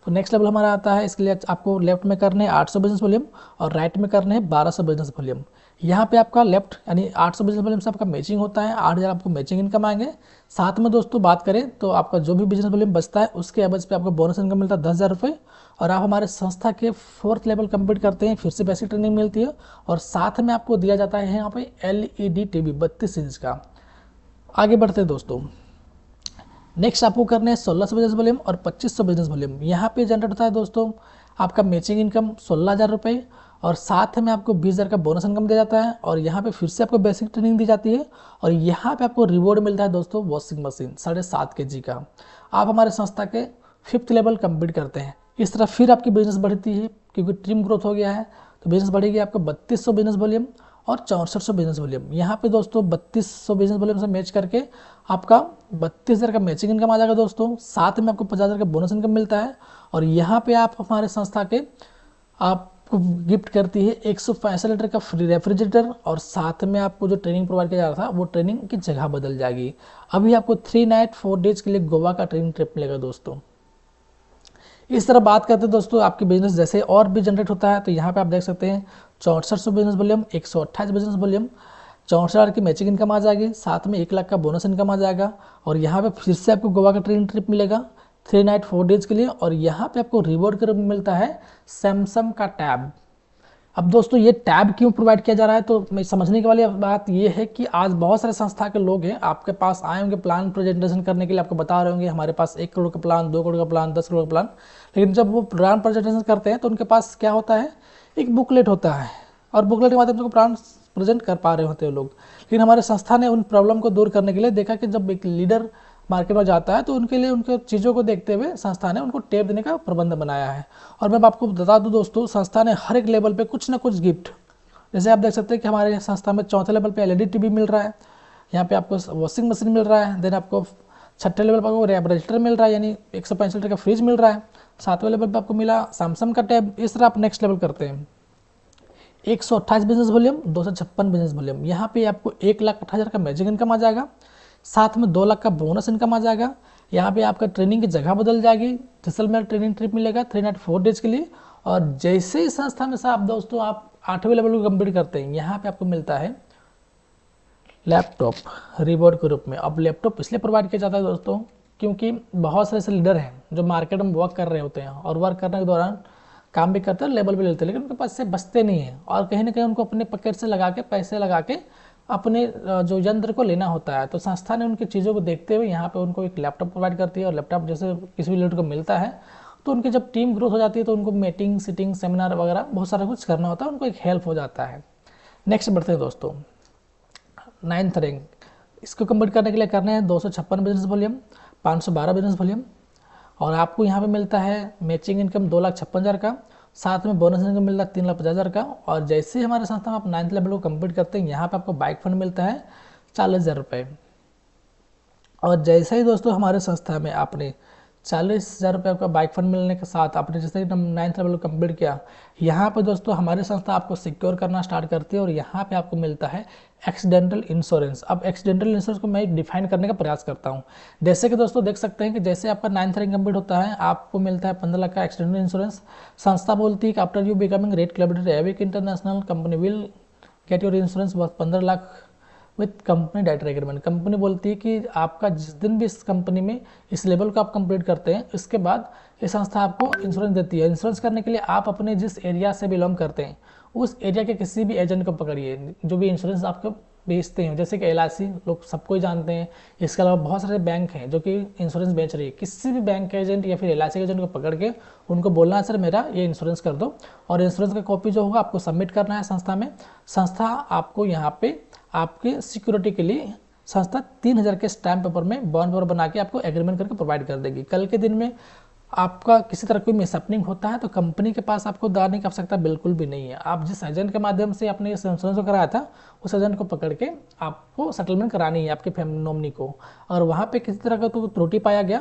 तो नेक्स्ट लेवल हमारा आता है, इसके लिए आपको लेफ्ट में करने हैं 800 बिजनेस वॉल्यूम और राइट में करने हैं 1200 बिजनेस वॉल्यूम। यहाँ पे आपका लेफ्ट यानी 800 बिजनेस वॉल्यूम से आपका मैचिंग होता है, 8000 आपको मैचिंग इनकम आएंगे। साथ में दोस्तों बात करें तो आपका जो भी बिजनेस वॉल्यूम बचता है उसके एवज पे आपको बोनस इनकम मिलता है 10,000 रुपये, और आप हमारे संस्था के 4th लेवल कंप्लीट करते हैं, फिर से बेसिक ट्रेनिंग मिलती है, और साथ में आपको दिया जाता है यहाँ पे LED TV 32 इंच का। आगे बढ़ते हैं दोस्तों, नेक्स्ट आपको करने हैं 1600 बिजनेस वॉल्यूम और 2500 बिजनेस वॉल्यूम। यहाँ पे जनरेट होता है दोस्तों आपका मैचिंग इनकम 16,000 रुपये, और साथ में आपको 20,000 का बोनस इनकम दिया जाता है, और यहाँ पे फिर से आपको बेसिक ट्रेनिंग दी जाती है, और यहाँ पे आपको रिवॉर्ड मिलता है दोस्तों वॉशिंग मशीन 7.5 kg का। आप हमारे संस्था के 5th लेवल कंप्लीट करते हैं, इस तरह फिर आपकी बिजनेस बढ़ती है क्योंकि टीम ग्रोथ हो गया है, तो बिजनेस बढ़ेगी आपको 3200 बिजनेस वॉल्यूम और 6400 बिजनेस वॉल्यूम। यहाँ पे दोस्तों 3200 बिजनेस वॉल्यूम से मैच करके आपका 32,000 का मैचिंग इनकम आ जाएगा दोस्तों, साथ में आपको 50,000 का बोनस इनकम मिलता है, और यहाँ पे आप हमारे संस्था के आपको गिफ्ट करती है 165 लीटर का फ्री रेफ्रिजरेटर, और साथ में आपको जो ट्रेनिंग प्रोवाइड किया जा रहा था वो ट्रेनिंग की जगह बदल जाएगी। अभी आपको 3 नाइट 4 डेज के लिए गोवा का ट्रेनिंग ट्रिप मिलेगा दोस्तों। इस तरह बात करते हैं दोस्तों आपकी बिजनेस जैसे और भी जनरेट होता है, तो यहाँ पे आप देख सकते हैं 6400 बिजनेस वॉल्यूम, 128 बिजनेस वॉल्यूम, 64,000 की मैचिंग इनकम आ जाएगी, साथ में 1 लाख का बोनस इनकम आ जाएगा, और यहाँ पे फिर से आपको गोवा का ट्रेनिंग ट्रिप मिलेगा 3 नाइट 4 डेज के लिए, और यहाँ पे आपको रिवॉर्ड के रूप में मिलता है सैमसंग का टैब। अब दोस्तों ये टैब क्यों प्रोवाइड किया जा रहा है, तो मैं समझने की वाली बात ये है कि आज बहुत सारे संस्था के लोग हैं आपके पास आए होंगे प्लान प्रेजेंटेशन करने के लिए, आपको बता रहे होंगे हमारे पास 1 करोड़ का प्लान, 2 करोड़ का प्लान, 10 करोड़ का प्लान, लेकिन जब वो प्लान प्रेजेंटेशन करते हैं तो उनके पास क्या होता है, एक बुकलेट होता है, और बुकलेट के माध्यम से प्लान प्रेजेंट कर पा रहे होते हैं लोग। लेकिन हमारे संस्था ने उन प्रॉब्लम को दूर करने के लिए देखा कि जब एक लीडर मार्केट में जाता है तो उनके लिए उनके चीज़ों को देखते हुए संस्था ने उनको टैब देने का प्रबंध बनाया है। और मैं आपको बता दूं दोस्तों, संस्था ने हर एक लेवल पे कुछ ना कुछ गिफ्ट, जैसे आप देख सकते हैं कि हमारे संस्था में 4थे लेवल पे LED TV मिल रहा है, यहाँ पे आपको वॉशिंग मशीन मिल रहा है, देन आपको 6ठे लेवल पर आपको रेफ्रिजरेटर मिल रहा है यानी 165 लीटर का फ्रिज मिल रहा है, 7वें लेवल पर आपको मिला सैमसंग का टैब। इस तरह आप नेक्स्ट लेवल करते हैं 128 बिजनेस वॉल्यूम, 256 बिजनेस वॉल्यूम, यहाँ पे आपको 1,28,000 का मैजिक इनकम आ जाएगा, साथ में 2 लाख का बोनस इनकम आ जाएगा। यहाँ पे आपका ट्रेनिंग की जगह बदल जाएगी, जैसलमेर ट्रेनिंग ट्रिप मिलेगा 3 नाइट 4 डेज के लिए, और जैसे ही संस्था में से आप दोस्तों आप 8वें लेवल को कंप्लीट करते हैं, यहाँ पे आपको मिलता है लैपटॉप रिवॉर्ड के रूप में। अब लैपटॉप इसलिए प्रोवाइड किया जाता है दोस्तों क्योंकि बहुत सारे ऐसे लीडर हैं जो मार्केट में वर्क कर रहे होते हैं, और वर्क करने के दौरान काम भी करते हैं, लेवल भी लेते हैं, लेकिन उनके पास से बचते नहीं हैं, और कहीं ना कहीं उनको अपने पॉकेट से लगा के पैसे लगा के अपने जो यंत्र को लेना होता है। तो संस्था ने उनकी चीज़ों को देखते हुए यहाँ पे उनको एक लैपटॉप प्रोवाइड करती है, और लैपटॉप जैसे किसी भी लीडर को मिलता है तो उनकी जब टीम ग्रोथ हो जाती है तो उनको मीटिंग सीटिंग सेमिनार वगैरह बहुत सारा कुछ करना होता है, उनको एक हेल्प हो जाता है। नेक्स्ट बढ़ते हैं दोस्तों 9th रैंक, इसको कंप्लीट करने के लिए करने हैं 256 बिजनेस वॉल्यूम, 512 बिजनेस वॉल्यूम, और आपको यहाँ पे मिलता है मैचिंग इनकम 2,56,000 का, साथ में बोनस इनकम मिलता है 3,50,000 का। और जैसे ही हमारे संस्था में आप 9th लेवल को कंप्लीट करते हैं, यहाँ पे आपको बाइक फंड मिलता है 40,000 रुपये। और जैसे ही दोस्तों हमारे संस्था में आपने 40,000 रुपये का बाइक फंड मिलने के साथ आपने जैसे ही 9th लेवल को कंप्लीट किया, यहाँ पे दोस्तों हमारी संस्था आपको सिक्योर करना स्टार्ट करती है, और यहाँ पे आपको मिलता है एक्सीडेंटल इंश्योरेंस। अब एक्सीडेंटल इंश्योरेंस को मैं डिफाइन करने का प्रयास करता हूँ। जैसे कि दोस्तों देख सकते हैं कि जैसे आपका 9th रैंक कंप्लीट होता है आपको मिलता है 15 लाख का एक्सीडेंटल इंश्योरेंस। संस्था बोलती है कि after you becoming rate collaborator Avik international company will get your insurance worth 15 lakh with company director agreement. Company बोलती है कि आपका जिस दिन भी इस कंपनी में इस लेवल को आप कंप्लीट करते हैं, इसके बाद ये संस्था आपको इंश्योरेंस देती है। इंश्योरेंस करने के लिए आप अपने जिस एरिया से बिलोंग करते हैं उस एरिया के किसी भी एजेंट को पकड़िए, जो भी इंश्योरेंस आपको बेचते हैं, जैसे कि LIC लोग सबको ही जानते हैं। इसके अलावा बहुत सारे बैंक हैं जो कि इंश्योरेंस बेच रही है। किसी भी बैंक एजेंट या फिर LIC एजेंट को पकड़ के उनको बोलना है, सर मेरा ये इंश्योरेंस कर दो, और इंश्योरेंस का कॉपी जो होगा आपको सबमिट करना है संस्था में। संस्था आपको यहाँ पे आपके सिक्योरिटी के लिए संस्था 3000 के स्टैम्प पेपर में बॉन्ड पेपर बना के आपको एग्रीमेंट करके प्रोवाइड कर देगी। कल के दिन में आपका किसी तरह कोई मिसहैपनिंग होता है तो कंपनी के पास आपको दाने की आवश्यकता बिल्कुल भी नहीं है। आप जिस एजेंट के माध्यम से आपने इस इंश्योरेंस को कराया था उस एजेंट को पकड़ के आपको सेटलमेंट करानी है आपके नॉमिनी को। अगर वहाँ पे किसी तरह का तो त्रुटि पाया गया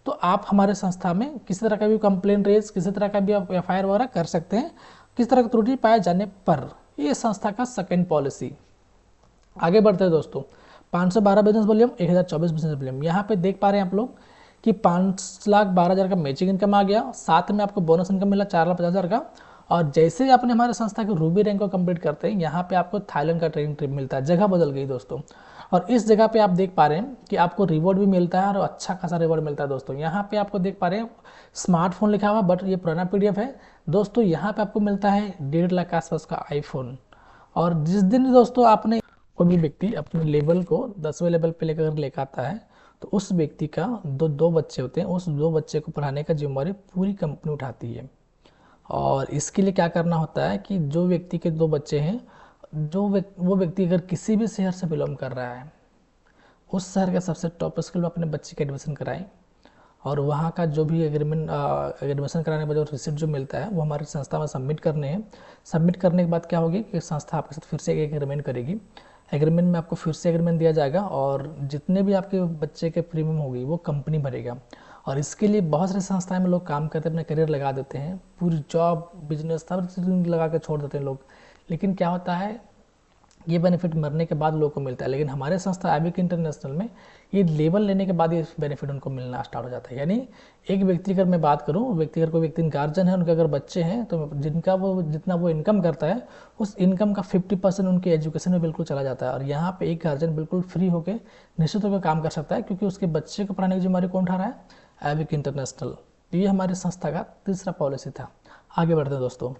तो आप हमारे संस्था में किसी तरह का भी कंप्लेंट रेज, किसी तरह का भी आप FIR वगैरह कर सकते हैं किसी तरह का त्रुटि पाए जाने पर। ये संस्था का सेकेंड पॉलिसी। आगे बढ़ते हैं दोस्तों, 512 बिजनेस वॉल्यूम, 1024 बिजनेस वॉल्यूम। यहाँ पे देख पा रहे हैं आप लोग कि 5,12,000 का मैचिंग इनकम आ गया, साथ में आपको बोनस इनकम मिला 4,50,000 का। और जैसे ही आपने हमारे संस्था के रूबी रैंक को कंप्लीट करते हैं, यहाँ पे आपको थाईलैंड का ट्रेनिंग ट्रिप मिलता है। जगह बदल गई दोस्तों, और इस जगह पे आप देख पा रहे हैं कि आपको रिवॉर्ड भी मिलता है और अच्छा खासा रिवॉर्ड मिलता है दोस्तों। यहाँ पे आपको देख पा रहे हैं स्मार्टफोन लिखा हुआ, बट ये पुराना PDF है दोस्तों। यहाँ पे आपको मिलता है 1.5 लाख के आसपास का iPhone। और जिस दिन दोस्तों आपने कोई भी व्यक्ति अपने लेवल को 10वें लेवल पे लेकर लेकर आता है तो उस व्यक्ति का दो बच्चे होते हैं, उस 2 बच्चे को पढ़ाने का जिम्मेवारी पूरी कंपनी उठाती है। और इसके लिए क्या करना होता है कि जो व्यक्ति के 2 बच्चे हैं, वो व्यक्ति अगर किसी भी शहर से बिलोंग कर रहा है, उस शहर के सबसे टॉप स्कूल में अपने बच्चे का एडमिशन कराएं, और वहाँ का जो भी एडमिशन कराने का जो रिसिप्ट जो मिलता है वो हमारी संस्था में सबमिट करने हैं। सबमिट करने के बाद क्या होगी कि संस्था आपके साथ फिर से एक एग्रीमेंट करेगी। एग्रीमेंट में आपको फिर से एग्रीमेंट दिया जाएगा और जितने भी आपके बच्चे के प्रीमियम होगी वो कंपनी भरेगा। और इसके लिए बहुत सारी संस्थाएं में लोग काम करते हैं, अपना करियर लगा देते हैं, पूरी जॉब बिजनेस सब लगा कर छोड़ देते हैं लोग। लेकिन क्या होता है, ये बेनिफिट मरने के बाद लोगों को मिलता है, लेकिन हमारे संस्था एविक इंटरनेशनल में ये लेवल लेने के बाद ये बेनिफिट उनको मिलना स्टार्ट हो जाता है। यानी एक व्यक्ति अगर मैं बात करूँ, व्यक्ति अगर कोई व्यक्ति गार्जियन है, उनके अगर बच्चे हैं तो जितना वो इनकम करता है उस इनकम का 50% उनके एजुकेशन में बिल्कुल चला जाता है। और यहाँ पे एक गार्जियन बिल्कुल फ्री होकर निश्चित होकर काम कर सकता है, क्योंकि उसके बच्चे को पढ़ाने की जिम्मेदारी कौन उठा रहा है, एविक इंटरनेशनल। ये हमारी संस्था का तीसरा पॉलिसी था। आगे बढ़ते हैं दोस्तों,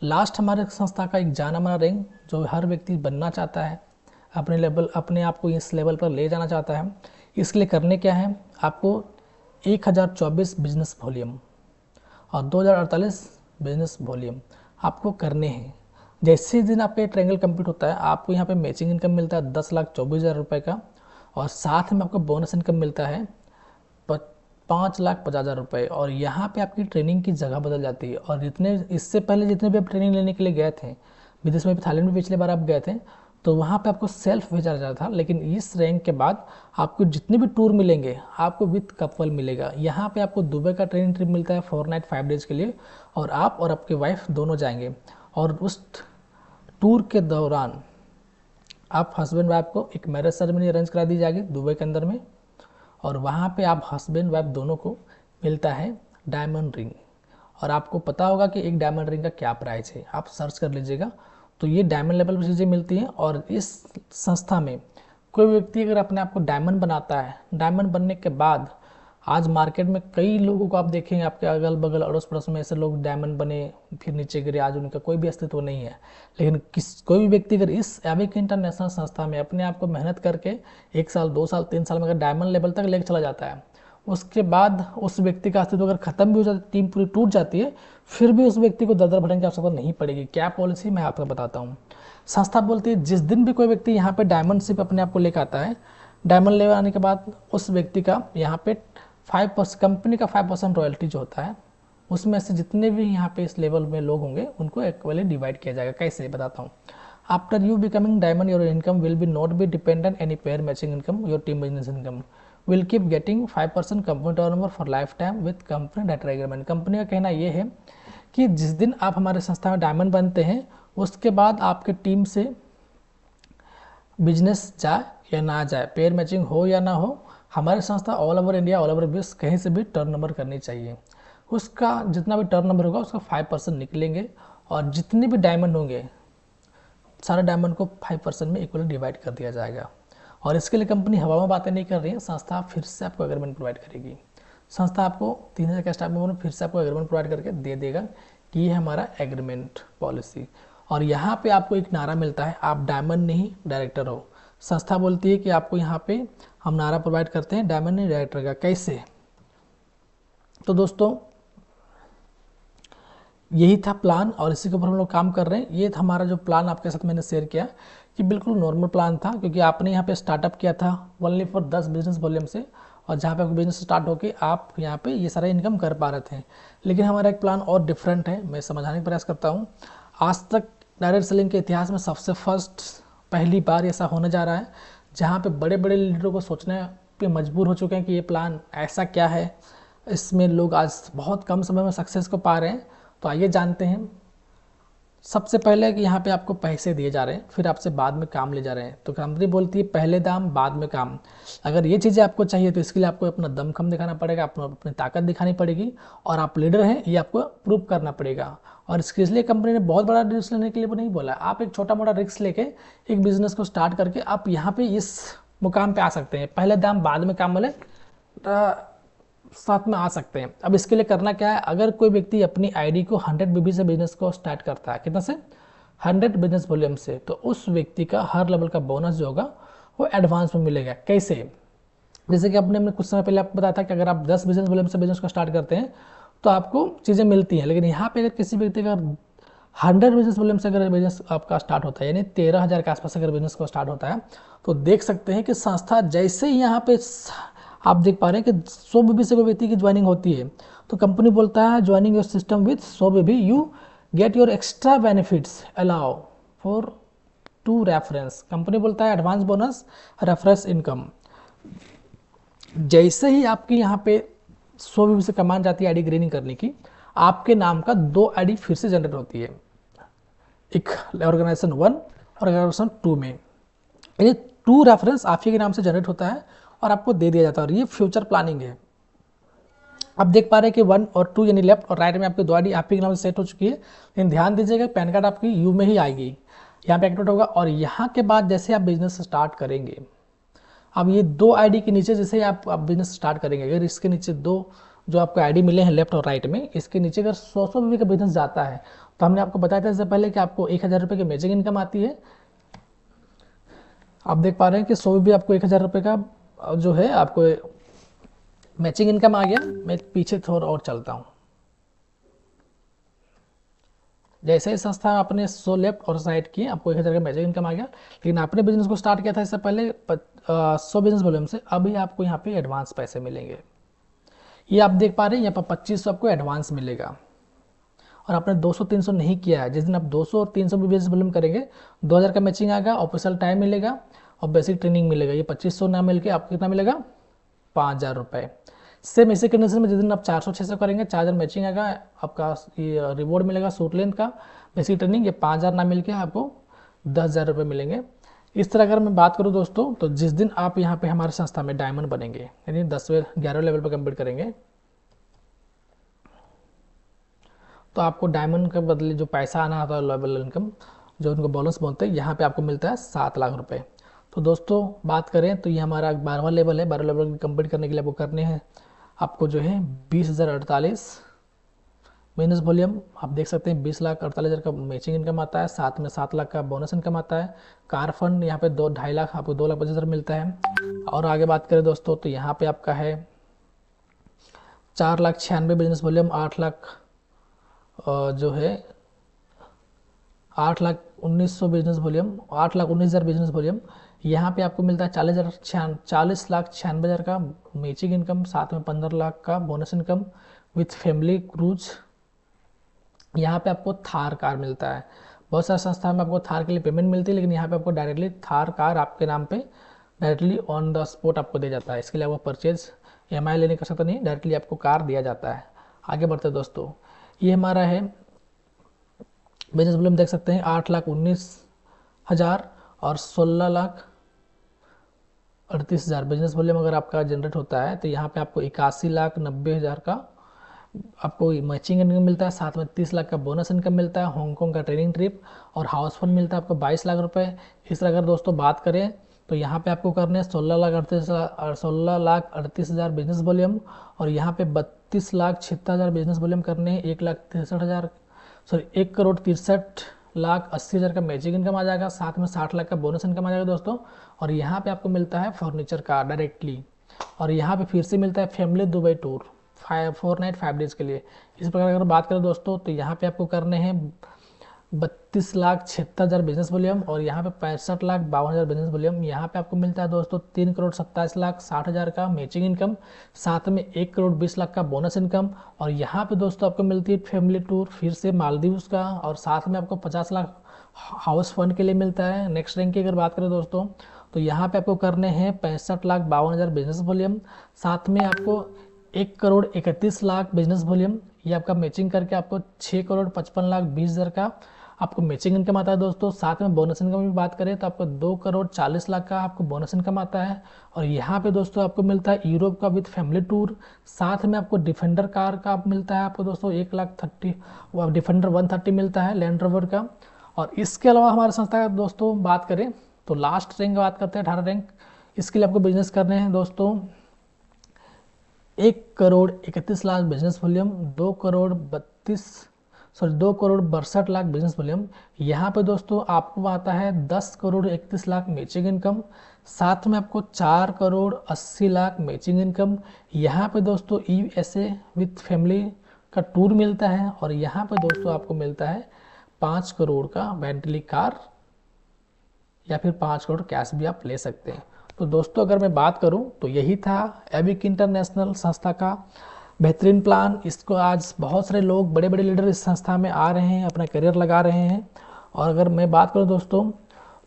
लास्ट हमारे संस्था का एक जाना माना रैंक जो हर व्यक्ति बनना चाहता है, अपने आप को इस लेवल पर ले जाना चाहता है। इसके लिए करने क्या है, आपको 1024 बिजनेस वॉल्यूम और 2048 बिजनेस वॉल्यूम आपको करने हैं। जैसे ही दिन आपका ट्रायंगल कंप्लीट होता है, आपको यहाँ पे मैचिंग इनकम मिलता है 10,24,000 रुपये का, और साथ में आपको बोनस इनकम मिलता है 5,50,000 रुपये। और यहाँ पे आपकी ट्रेनिंग की जगह बदल जाती है। और इससे पहले जितने भी आप ट्रेनिंग लेने के लिए गए थे, विदेश में भी, थाईलैंड में पिछले बार आप गए थे, तो वहाँ पे आपको सेल्फ भेजा जाता था। लेकिन इस रैंक के बाद आपको जितने भी टूर मिलेंगे आपको विद कपल मिलेगा। यहाँ पे आपको दुबई का ट्रेनिंग ट्रिप मिलता है 4 नाइट 5 डेज के लिए, और आप और आपकी वाइफ दोनों जाएंगे। और उस टूर के दौरान आप हस्बैंड वाइफ को एक मैरिज सेरेमनी अरेंज करा दी जाएगी दुबई के अंदर में, और वहाँ पे आप हस्बैंड वाइफ दोनों को मिलता है डायमंड रिंग। और आपको पता होगा कि एक डायमंड रिंग का क्या प्राइस है, आप सर्च कर लीजिएगा। तो ये डायमंड लेवल पर चीज़ें मिलती हैं। और इस संस्था में कोई व्यक्ति अगर अपने आप को डायमंड बनाता है, डायमंड बनने के बाद आज मार्केट में कई लोगों को आप देखेंगे, आपके अगल बगल अड़ोस पड़ोस में ऐसे लोग डायमंड बने फिर नीचे गिरे, आज उनका कोई भी अस्तित्व नहीं है। लेकिन कोई भी व्यक्ति अगर इस एविक इंटरनेशनल संस्था में अपने आप को मेहनत करके 1 साल 2 साल 3 साल में अगर डायमंड लेवल तक लेकर चला जाता है, उसके बाद उस व्यक्ति का अस्तित्व अगर खत्म भी हो जाता है, टीम पूरी टूट जाती है, फिर भी उस व्यक्ति को दर भरने की आवश्यकता नहीं पड़ेगी। क्या पॉलिसी, मैं आपको बताता हूँ। संस्था बोलती है जिस दिन भी कोई व्यक्ति यहाँ पे डायमंड शिप अपने आप को लेकर आता है, डायमंड लेवल आने के बाद उस व्यक्ति का यहाँ पे 5% कंपनी का 5% रॉयल्टी जो होता है, उसमें से जितने भी यहाँ पे इस लेवल में लोग होंगे उनको इक्वली डिवाइड किया जाएगा। कैसे बताता हूँ। After you becoming diamond, your income will be not be dependent any pair matching income, your team business income will keep getting 5% company turnover for life time with company director agreement. Company का कहना ये है कि जिस दिन आप हमारे संस्था में डायमंड बनते हैं, उसके बाद आपके टीम से बिजनेस जाए या ना जाए, पेयर मैचिंग हो या ना हो, हमारी संस्था all over India, all over विश्व कहीं से भी टर्नओवर करनी चाहिए। उसका जितना भी टर्नओवर होगा उसका 5% निकलेंगे, और जितने भी डायमंड होंगे सारे डायमंड को 5% में इक्वली डिवाइड कर दिया जाएगा। और इसके लिए कंपनी हवा में बातें नहीं कर रही है, संस्था फिर से आपको एग्रीमेंट प्रोवाइड करेगी। संस्था आपको 3000 का स्टाफ में फिर से आपको एग्रीमेंट प्रोवाइड करके दे देगा कि ये हमारा एग्रीमेंट पॉलिसी। और यहाँ पे आपको एक नारा मिलता है, आप डायमंड नहीं डायरेक्टर हो। संस्था बोलती है कि आपको यहाँ पे हम नारा प्रोवाइड करते हैं डायमंड नहीं डायरेक्टर का। कैसे? तो दोस्तों यही था प्लान और इसी के ऊपर हम लोग काम कर रहे हैं। ये था हमारा जो प्लान आपके साथ मैंने शेयर किया कि बिल्कुल नॉर्मल प्लान था, क्योंकि आपने यहाँ पे स्टार्टअप किया था ओनली फॉर 10 बिजनेस वॉल्यूम से, और जहाँ पे आपका बिजनेस स्टार्ट होके आप यहाँ पे ये सारा इनकम कर पा रहे थे। लेकिन हमारा एक प्लान और डिफरेंट है, मैं समझाने का प्रयास करता हूँ। आज तक डायरेक्ट सेलिंग के इतिहास में सबसे फर्स्ट पहली बार ऐसा होने जा रहा है जहाँ पे बड़े बड़े लीडरों को सोचने पे मजबूर हो चुके हैं कि ये प्लान ऐसा क्या है, इसमें लोग आज बहुत कम समय में सक्सेस को पा रहे हैं। तो आइए जानते हैं। सबसे पहले कि यहाँ पे आपको पैसे दिए जा रहे हैं, फिर आपसे बाद में काम ले जा रहे हैं। तो कंपनी बोलती है पहले दाम बाद में काम। अगर ये चीज़ें आपको चाहिए तो इसके लिए आपको अपना दमखम दिखाना पड़ेगा, आपको अपनी ताकत दिखानी पड़ेगी, और आप लीडर हैं ये आपको प्रूव करना पड़ेगा। और इसके लिए कंपनी ने बहुत बड़ा रिस्क लेने के लिए वो नहीं बोला। आप एक छोटा मोटा रिस्क लेके एक बिजनेस को स्टार्ट करके आप यहाँ पे इस मुकाम पे आ सकते हैं, पहले दाम बाद में काम वाले साथ में आ सकते हैं। अब इसके लिए करना क्या है, अगर कोई व्यक्ति अपनी आईडी को 100 बीबी से बिजनेस को स्टार्ट करता है, कितना से 100 बिजनेस वॉल्यूम से, तो उस व्यक्ति का हर लेवल का बोनस जो होगा वो एडवांस में मिलेगा। कैसे? जैसे कि अपने कुछ समय पहले आपको बताया था कि अगर आप 10 बिजनेस वॉल्यूम से बिजनेस को स्टार्ट करते हैं तो आपको चीज़ें मिलती हैं। लेकिन यहाँ पे अगर किसी व्यक्ति का 100 बिजनेस वॉल्यूम से अगर बिजनेस आपका स्टार्ट होता है, यानी 13,000 के आसपास अगर बिजनेस को स्टार्ट होता है, तो देख सकते हैं कि संस्था जैसे ही यहाँ पे आप देख पा रहे हैं कि 100 बीबी से कोई व्यक्ति की ज्वाइनिंग होती है तो कंपनी बोलता है joining your system with 100 BB you get your extra benefits allow for 2 reference. Company बोलता है एडवांस बोनस, रेफरेंस इनकम। जैसे ही आपकी यहाँ पे 100 बीबी से कमान जाती है आईडी ग्रीनिंग करने की, आपके नाम का 2 आईडी फिर से जनरेट होती है, एक ऑर्गेनाइजेशन 1 और ऑर्गेनाइजेशन 2 में। ये 2 रेफरेंस आप ही के नाम से जनरेट होता है और आपको दे दिया जाता है। और ये फ्यूचर प्लानिंग है। आप देख पा रहे हैं कि 1 और 2 यानी लेफ्ट और राइट में आपकी 2 आईडी आप ही के नाम से सेट हो चुकी है। लेकिन ध्यान दीजिएगा पैन कार्ड आपकी यू में ही आएगी, यहाँ पे एक्टिवेट होगा। और यहाँ के बाद जैसे आप बिजनेस स्टार्ट करेंगे, अब ये 2 आईडी के नीचे जैसे आप बिजनेस स्टार्ट करेंगे, अगर इसके नीचे 2 जो आपको आईडी मिले हैं लेफ्ट और राइट में, इसके नीचे अगर 100 बीबी का बिजनेस जाता है तो हमने आपको बताया था इससे पहले कि आपको 1,000 रुपये की मैचिंग इनकम आती है। आप देख पा रहे हैं कि 100 बीबी आपको 1,000 रुपये का जो है आपको मैचिंग इनकम आ गया। मैं पीछे थोड़ा और चलता हूं। जैसे ही संस्था आपने 100 लेफ्ट और राइट किए, आपको 1,000 का मैचिंग इनकम आ गया। लेकिन आपने बिजनेस को स्टार्ट किया था इससे पहले 100 बिजनेस वॉल्यूम से, अभी आपको यहाँ पे एडवांस पैसे मिलेंगे। ये आप देख पा रहे हैं, यहाँ पर 2500 आपको एडवांस मिलेगा। और आपने 200-300 नहीं किया है, जिस दिन आप 200 और 300 भी बिजनेस वॉल्यूम करेंगे 2,000 का मैचिंग आएगा, ऑफिशियल टाइम मिलेगा और बेसिक ट्रेनिंग मिलेगा। ये 2500 ना मिल के आपको कितना मिलेगा, 5,000 रुपये। सेम इसी कंडीशन में जिस दिन आप 400-600 करेंगे 4,000 मैचिंग आएगा, आपका ये रिवॉर्ड मिलेगा सूट लेंथ का, बेसिक ट्रेनिंग। ये 5,000 ना मिल के आपको 10,000 रुपये मिलेंगे। इस तरह अगर मैं बात करूँ दोस्तों, तो जिस दिन आप यहाँ पे हमारे संस्था में डायमंड बनेंगे, यानी 10वें-11वें लेवल पर कंप्लीट करेंगे, तो आपको डायमंड के बदले जो पैसा आना होता है लेवल इनकम, जो उनको बोनस बोलते हैं, यहाँ पे आपको मिलता है 7 लाख रुपए। तो दोस्तों बात करें तो ये हमारा 12वां लेवल है। 12 लेवल कंप्लीट करने के लिए आपको करने हैं, आपको जो है 20,048 बिजनेस वॉल्यूम। आप देख सकते हैं 20,48,000 का मैचिंग इनकम आता है, साथ में 7 लाख का बोनस इनकम आता है। कार फंड यहाँ पे 2-2.5 लाख, आपको 2,25,000 मिलता है। और आगे बात करें दोस्तों तो यहाँ पे आपका है 4,96,000 बिजनेस वॉल्यूम, 8 लाख जो है 8,19,000 बिजनेस वॉल्यूम, 8,19,000 बिजनेस वॉल्यूम। यहाँ पे आपको मिलता है 40,96,000 का मैचिंग इनकम, साथ में 15 लाख का bonus income with family cruise. यहाँ पे आपको थार कार मिलता है। बहुत सारे संस्था में आपको थार के लिए पेमेंट मिलती है, लेकिन यहाँ पे आपको डायरेक्टली थार कार आपके नाम पे डायरेक्टली ऑन द स्पॉट आपको दे जाता है। इसके लिए आपको परचेज EMI लेने का सकता नहीं, डायरेक्टली आपको कार दिया जाता है। आगे बढ़ते दोस्तों, ये हमारा है बिजनेस वॉल्यूम, देख सकते हैं 8,19,000 और 16,38,000 बिजनेस वॉल्यूम अगर आपका जनरेट होता है, तो यहाँ पे आपको 81,90,000 का आपको मैचिंग इनकम मिलता है, साथ में 30 लाख का बोनस इनकम मिलता है, हांगकांग का ट्रेनिंग ट्रिप और हाउस फंड मिलता है आपको 22 लाख रुपए। इस तरह अगर दोस्तों बात करें तो यहाँ पे आपको करने हैं 16,38,000 बिजनेस वॉल्यूम, और यहाँ पे 32,76,000 बिजनेस वॉल्यूम करने हैं, 1,63,000 सॉरी 1,63,00,000 लाख 80 हज़ार का मैचिंग इनकम आ जाएगा, साथ में 60 लाख का बोनस इनकम आ जाएगा दोस्तों। और यहाँ पे आपको मिलता है फर्नीचर का डायरेक्टली। और यहाँ पे फिर से मिलता है family Dubai tour 4 night 5 days के लिए। इस प्रकार अगर बात करें दोस्तों तो यहाँ पे आपको करने हैं 32,76,000 बिजनेस वॉल्यूम और यहाँ पे 65,52,000 बिजनेस वॉल्यूम। यहाँ पे आपको मिलता है दोस्तों 3,27,60,000 का मैचिंग इनकम, साथ में 1,20,00,000 का बोनस इनकम। और यहाँ पे दोस्तों आपको मिलती है फैमिली टूर फिर से मालदीव्स का, और साथ में आपको 50 लाख हाउस फंड के लिए मिलता है। नेक्स्ट रैंक की अगर बात करें दोस्तों तो यहाँ पे आपको करने हैं 65,52,000 बिजनेस वॉल्यूम, साथ में आपको 1,31,00,000 बिजनेस वॉल्यूम। ये आपका मैचिंग करके आपको 6,55,20,000 का आपको मैचिंग इनकम आता है दोस्तों। साथ में बोनस इनकम की बात करें तो आपको 2,40,00,000 का आपको बोनस इनकम आता है। और यहाँ पे दोस्तों आपको मिलता है यूरोप का विद फैमिली टूर, साथ में आपको डिफेंडर कार का मिलता है आपको दोस्तों 1,30,000, डिफेंडर 130 मिलता है लैंड रोवर का। और इसके अलावा हमारे संस्था का दोस्तों बात करें तो लास्ट रैंक बात करते हैं 18 रैंक। इसके लिए आपको बिजनेस करने हैं दोस्तों 1,31,00,000 बिजनेस वॉल्यूम, 2,62,00,000 बिजनेस वॉल्यूम। यहाँ पे दोस्तों आपको आता है 10,31,00,000 मैचिंग इनकम, साथ में आपको 4,80,00,000 मैचिंग इनकम। यहाँ पे दोस्तों USA विथ फैमिली का टूर मिलता है। और यहाँ पे दोस्तों आपको मिलता है 5 करोड़ का बेंटली कार या फिर 5 करोड़ कैश भी आप ले सकते हैं। तो दोस्तों अगर मैं बात करूं तो यही था एविक इंटरनेशनल संस्था का बेहतरीन प्लान। इसको आज बहुत सारे लोग बड़े बड़े लीडर इस संस्था में आ रहे हैं, अपना करियर लगा रहे हैं। और अगर मैं बात करूं दोस्तों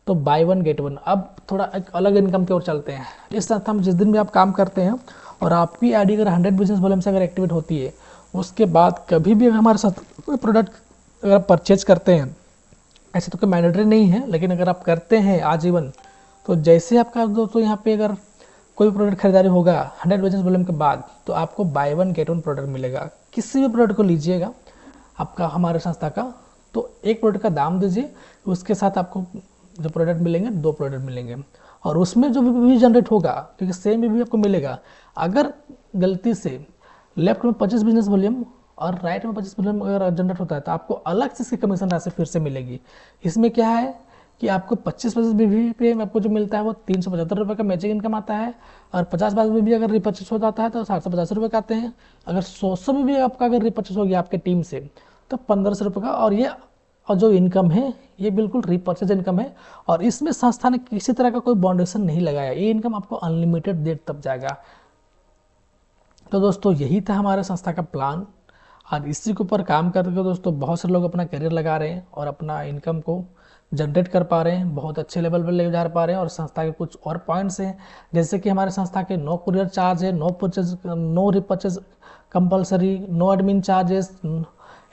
तो बाय वन गेट वन, अब थोड़ा एक अलग इनकम की ओर चलते हैं। इस संस्था में जिस दिन भी आप काम करते हैं और आपकी आईडी अगर 100 बिजनेस वॉल्यूम से अगर एक्टिवेट होती है, उसके बाद कभी भी अगर हमारे साथ कोई प्रोडक्ट अगर परचेज करते हैं, ऐसे तो कोई मैंडेटरी नहीं है लेकिन अगर आप करते हैं आजीवन, तो जैसे आपका दोस्तों यहाँ पे अगर कोई प्रोडक्ट खरीदारी होगा 100 बिजनेस वॉल्यूम के बाद, तो आपको by one get one product मिलेगा। किसी भी प्रोडक्ट को लीजिएगा आपका हमारे संस्था का, तो एक प्रोडक्ट का दाम दीजिए, उसके साथ आपको जो प्रोडक्ट मिलेंगे 2 प्रोडक्ट मिलेंगे। और उसमें जो भी जनरेट होगा, क्योंकि सेम भी आपको मिलेगा। अगर गलती से लेफ्ट में 25 बिजनेस वॉल्यूम और राइट में 25 वॉल्यूम अगर जनरेट होता है तो आपको अलग से इसकी कमीशन राशि फिर से मिलेगी। इसमें क्या है कि आपको 25 बीवी पे आपको जो मिलता है वो 375 रुपये का मैचिंग इनकम आता है। और 50 बीवी अगर रिपर्चेस हो जाता है तो 750 रुपये का आते हैं। अगर 100 बीवी आपका अगर रिपर्चेस हो गया आपके टीम से तो 1500 रुपये का। और जो इनकम है ये बिल्कुल रिपर्चेज इनकम है, और इसमें संस्था ने किसी तरह का कोई बाउंडेशन नहीं लगाया। ये इनकम आपको अनलिमिटेड देर तक जाएगा। तो दोस्तों यही था हमारे संस्था का प्लान, और इसी के ऊपर काम करके दोस्तों बहुत सारे लोग अपना करियर लगा रहे हैं और अपना इनकम को जनरेट कर पा रहे हैं, बहुत अच्छे लेवल पर ले जा पा रहे हैं। और संस्था के कुछ और पॉइंट्स हैं, जैसे कि हमारे संस्था के नो कुरियर चार्ज है, no repurchase compulsory, no admin charges,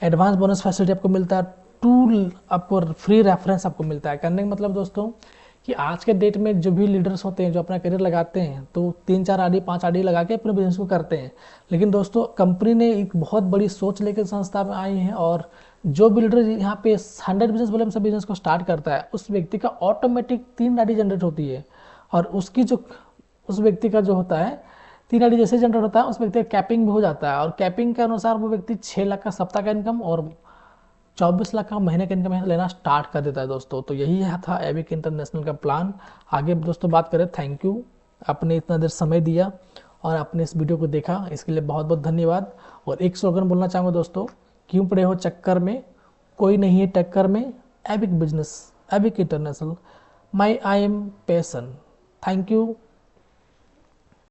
advance bonus facility आपको मिलता है, टूल आपको फ्री रेफरेंस आपको मिलता है। करने का मतलब दोस्तों कि आज के डेट में जो भी लीडर्स होते हैं जो अपना करियर लगाते हैं तो 3-4 आईडी 5 आईडी लगा के अपने बिजनेस को करते हैं। लेकिन दोस्तों कंपनी ने एक बहुत बड़ी सोच लेकर संस्था में आई है, और जो भी लीडर यहाँ पे 100 बिजनेस वॉल्यूम से बिजनेस को स्टार्ट करता है उस व्यक्ति का ऑटोमेटिक 3 आईडी जनरेट होती है। और उसकी जो उस व्यक्ति का जो होता है 3 आईडी जैसे जनरेट होता है उस व्यक्ति का कैपिंग भी हो जाता है, और कैपिंग के अनुसार वो व्यक्ति 6 लाख का सप्ताह का इनकम और 24 लाख का महीने का इनकम लेना स्टार्ट कर देता है दोस्तों। तो यही था एविक इंटरनेशनल का प्लान। आगे दोस्तों बात करें, थैंक यू, आपने इतना देर समय दिया और आपने इस वीडियो को देखा, इसके लिए बहुत बहुत धन्यवाद। और एक स्लोगन बोलना चाहूँगा दोस्तों, क्यों पड़े हो चक्कर में, कोई नहीं है टक्कर में, Avik business, Avik international, my I am passion. Thank you.